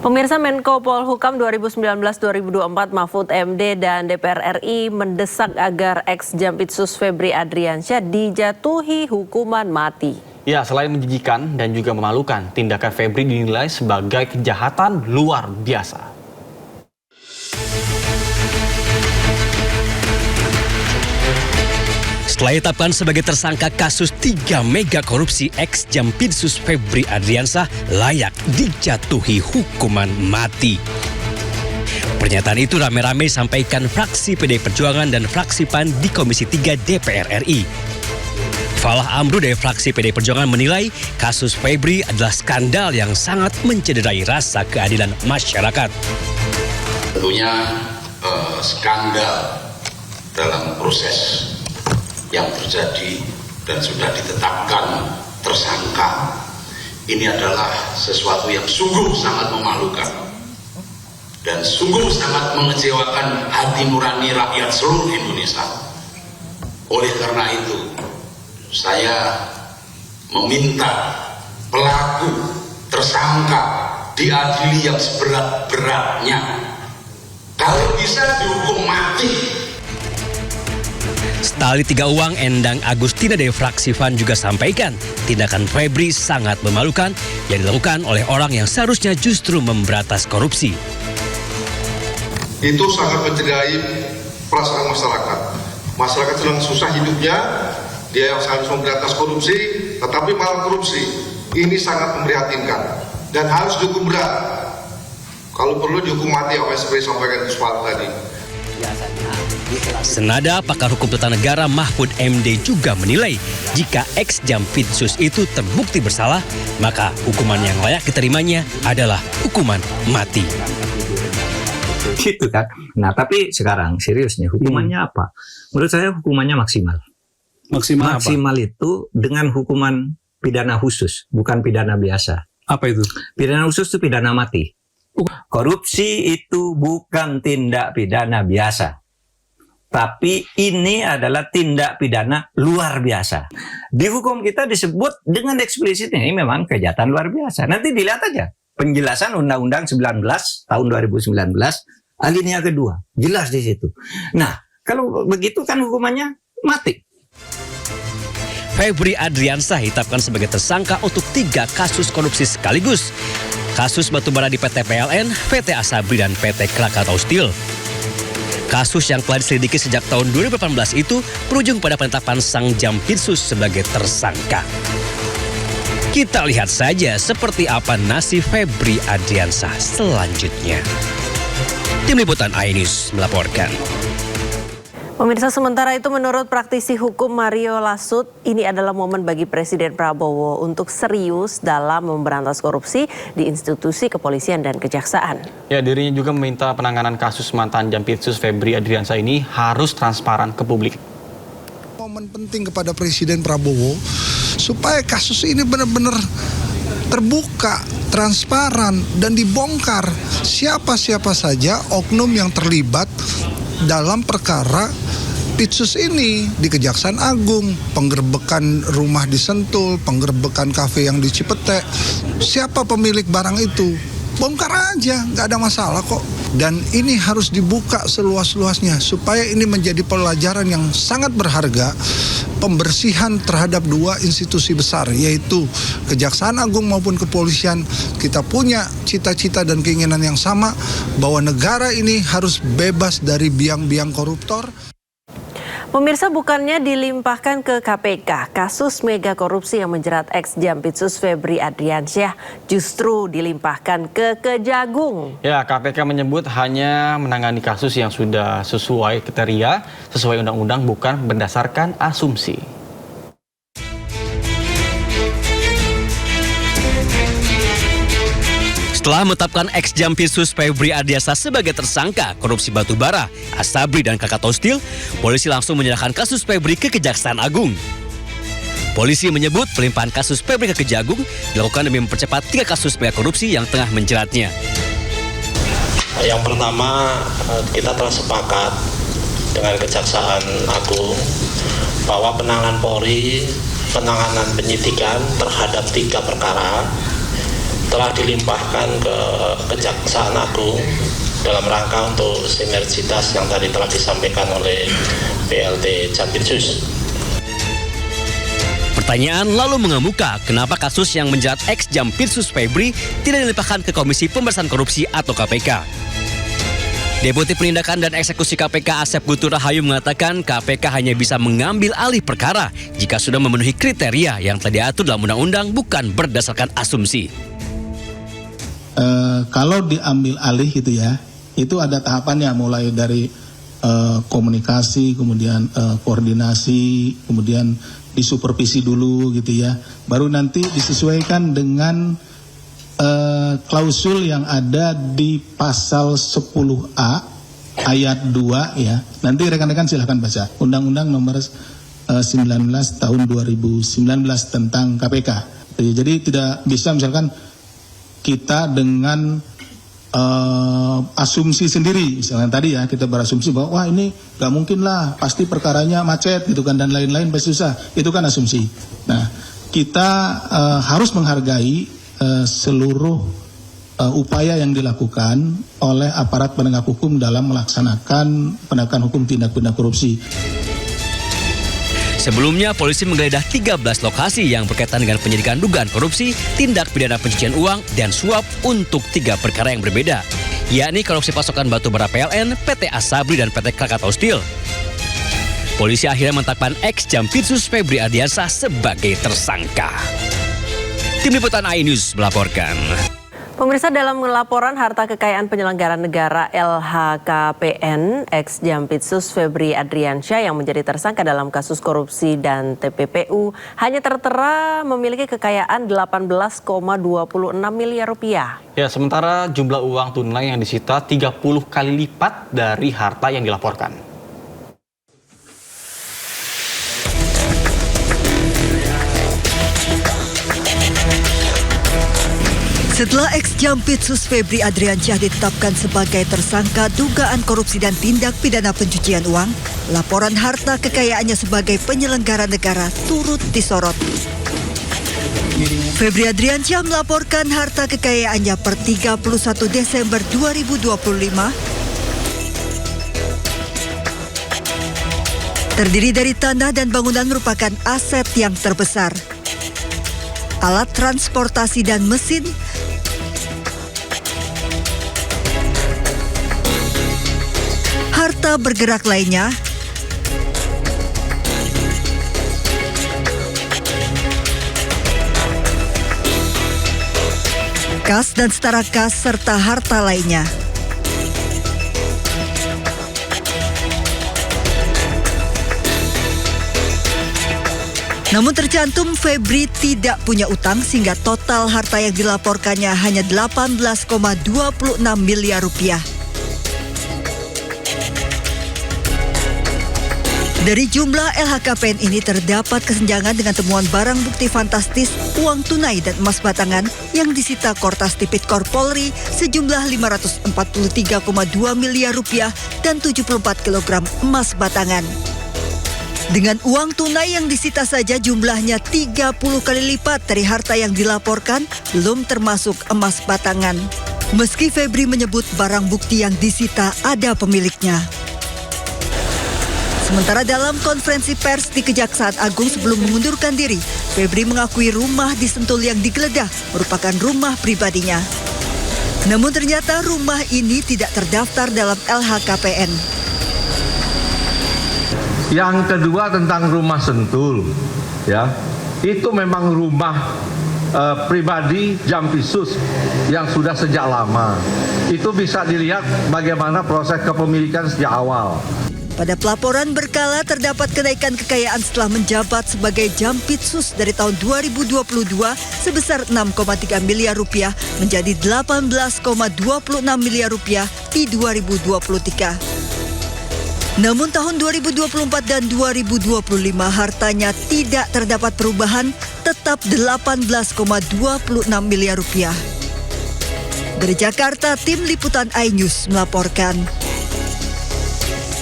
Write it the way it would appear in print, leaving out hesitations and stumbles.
Pemirsa, Menko Polhukam 2019-2024 Mahfud MD dan DPR RI mendesak agar ex-Jampitsus Febri Adriansyah dijatuhi hukuman mati. Ya, selain menjijikan dan juga memalukan, tindakan Febri dinilai sebagai kejahatan luar biasa. Setelah ditetapkan sebagai tersangka kasus 3 mega korupsi, ex-Jampitsus Febri Adriansyah layak dijatuhi hukuman mati. Pernyataan itu rame-rame disampaikan fraksi PDI Perjuangan dan fraksi PAN di Komisi 3 DPR RI. Falah Amru dari fraksi PDI Perjuangan menilai kasus Febri adalah skandal yang sangat mencederai rasa keadilan masyarakat. Tentunya skandal dalam proses yang terjadi dan sudah ditetapkan tersangka ini adalah sesuatu yang sungguh sangat memalukan dan sungguh sangat mengecewakan hati nurani rakyat seluruh Indonesia. Oleh karena itu, saya meminta pelaku tersangka diadili yang seberat-beratnya, kalau bisa dihukum mati. Setali tiga uang, Endang Agustina dari fraksi PAN juga sampaikan tindakan Febri sangat memalukan yang dilakukan oleh orang yang seharusnya justru memberantas korupsi. Itu sangat mencederai perasaan masyarakat. Masyarakat sedang susah hidupnya, dia yang harus memberantas korupsi, tetapi malah korupsi. Ini sangat memprihatinkan dan harus dihukum berat. Kalau perlu dihukum mati, apa yang seperti sampaikan Kusmal tadi. Senada pakar hukum tata negara Mahfud MD juga menilai jika ex-Jampitsus itu terbukti bersalah, maka hukuman yang layak diterimanya adalah hukuman mati. Gitu kan. Nah, tapi sekarang seriusnya hukumannya apa? Menurut saya hukumannya maksimal. Maksimal itu dengan hukuman pidana khusus, bukan pidana biasa. Apa itu? Pidana khusus itu pidana mati. Korupsi itu bukan tindak pidana biasa, tapi ini adalah tindak pidana luar biasa. Di hukum kita disebut dengan eksplisit ini memang kejahatan luar biasa. Nanti dilihat aja penjelasan Undang-Undang 19 tahun 2019 alinea kedua, jelas di situ. Nah, kalau begitu kan hukumannya mati. Febri Adriansyah ditetapkan sebagai tersangka untuk 3 kasus korupsi sekaligus. Kasus batubara di PT PLN, PT Asabri, dan PT Krakatau Steel. Kasus yang telah diselidiki sejak tahun 2018 itu berujung pada penetapan sang Jampitsus sebagai tersangka. Kita lihat saja seperti apa nasib Febri Adriansyah selanjutnya. Tim Liputan iNews melaporkan. Pemirsa, sementara itu menurut praktisi hukum Mario Lasut, ini adalah momen bagi Presiden Prabowo untuk serius dalam memberantas korupsi di institusi kepolisian dan kejaksaan. Ya, dirinya juga meminta penanganan kasus mantan Jampitsus Febri Adriansyah ini harus transparan ke publik. Momen penting kepada Presiden Prabowo supaya kasus ini benar-benar terbuka, transparan, dan dibongkar siapa-siapa saja oknum yang terlibat dalam perkara Pitsus ini di Kejaksaan Agung, penggerbekan rumah di Sentul, penggerbekan kafe yang di Cipete. Siapa pemilik barang itu? Bongkar aja, nggak ada masalah kok. Dan ini harus dibuka seluas-luasnya supaya ini menjadi pelajaran yang sangat berharga, pembersihan terhadap 2 institusi besar, yaitu Kejaksaan Agung maupun kepolisian. Kita punya cita-cita dan keinginan yang sama bahwa negara ini harus bebas dari biang-biang koruptor. Pemirsa, bukannya dilimpahkan ke KPK, kasus mega korupsi yang menjerat ex-Jampitsus Febri Adriansyah justru dilimpahkan ke Kejagung. Ya, KPK menyebut hanya menangani kasus yang sudah sesuai kriteria, sesuai undang-undang, bukan berdasarkan asumsi. Setelah menetapkan ex-Jampitsus Febri Adriansyah sebagai tersangka korupsi batubara, Asabri, dan Krakatau Steel, polisi langsung menyerahkan kasus Febri ke Kejaksaan Agung. Polisi menyebut pelimpahan kasus Febri ke Kejagung dilakukan demi mempercepat 3 kasus mega korupsi yang tengah menjeratnya. Yang pertama, kita telah sepakat dengan Kejaksaan Agung bahwa penanganan Polri, penanganan penyidikan terhadap 3 perkara telah dilimpahkan ke Kejaksaan Agung dalam rangka untuk sinergitas yang tadi telah disampaikan oleh PLT Jampitsus. Pertanyaan lalu mengemuka, kenapa kasus yang menjerat ex-Jampitsus Febri tidak dilimpahkan ke Komisi Pemberantasan Korupsi atau KPK? Deputi Penindakan dan Eksekusi KPK Asep Guntur Rahayu mengatakan KPK hanya bisa mengambil alih perkara jika sudah memenuhi kriteria yang telah diatur dalam undang-undang, bukan berdasarkan asumsi. Kalau diambil alih gitu ya, itu ada tahapannya, mulai dari komunikasi, kemudian koordinasi, kemudian disupervisi dulu gitu ya, baru nanti disesuaikan dengan klausul yang ada di pasal 10A ayat 2 ya. Nanti rekan-rekan silahkan baca Undang-Undang nomor 19 tahun 2019 tentang KPK. Jadi tidak bisa misalkan kita dengan asumsi sendiri, misalnya tadi ya kita berasumsi bahwa wah ini gak mungkin lah, pasti perkaranya macet gitu kan, dan lain-lain pasti susah, itu kan asumsi. Nah kita harus menghargai seluruh upaya yang dilakukan oleh aparat penegak hukum dalam melaksanakan penegakan hukum tindak pidana korupsi. Sebelumnya, polisi menggeledah 13 lokasi yang berkaitan dengan penyidikan dugaan korupsi, tindak pidana pencucian uang, dan suap untuk 3 perkara yang berbeda, yakni korupsi pasokan batu bara PLN, PT Asabri, dan PT Krakatau Steel. Polisi akhirnya menetapkan ex-Jampitsus Febri Ardiansah sebagai tersangka. Tim Liputan iNews melaporkan. Pemirsa, dalam laporan harta kekayaan penyelenggara negara LHKPN, ex-Jampitsus Febri Ardiansyah yang menjadi tersangka dalam kasus korupsi dan TPPU hanya tertera memiliki kekayaan 18,26 miliar rupiah. Ya, sementara jumlah uang tunai yang disita 30 kali lipat dari harta yang dilaporkan. Setelah ex-Jampitsus Febri Ardiansyah ditetapkan sebagai tersangka dugaan korupsi dan tindak pidana pencucian uang, laporan harta kekayaannya sebagai penyelenggara negara turut disorot. Febri Ardiansyah melaporkan harta kekayaannya per 31 Desember 2025 terdiri dari tanah dan bangunan merupakan aset yang terbesar. Alat transportasi dan mesin, harta bergerak lainnya, kas dan setara kas, serta harta lainnya. Namun tercantum Febri tidak punya utang sehingga total harta yang dilaporkannya hanya 18,26 miliar rupiah. Dari jumlah LHKPN ini terdapat kesenjangan dengan temuan barang bukti fantastis, uang tunai dan emas batangan yang disita Kortas Tipikor Polri sejumlah 543,2 miliar rupiah dan 74 kg emas batangan. Dengan uang tunai yang disita saja jumlahnya 30 kali lipat dari harta yang dilaporkan, belum termasuk emas batangan. Meski Febri menyebut barang bukti yang disita ada pemiliknya. Sementara dalam konferensi pers di Kejaksaan Agung sebelum mengundurkan diri, Febri mengakui rumah di Sentul yang digeledah merupakan rumah pribadinya. Namun ternyata rumah ini tidak terdaftar dalam LHKPN. Yang kedua tentang rumah Sentul, ya, itu memang rumah pribadi Jampitsus yang sudah sejak lama. Itu bisa dilihat bagaimana proses kepemilikan sejak awal. Pada pelaporan berkala terdapat kenaikan kekayaan setelah menjabat sebagai Jampitsus dari tahun 2022 sebesar 6,3 miliar rupiah menjadi 18,26 miliar rupiah di 2023. Namun tahun 2024 dan 2025 hartanya tidak terdapat perubahan, tetap 18,26 miliar rupiah. Dari Jakarta, Tim Liputan iNews melaporkan.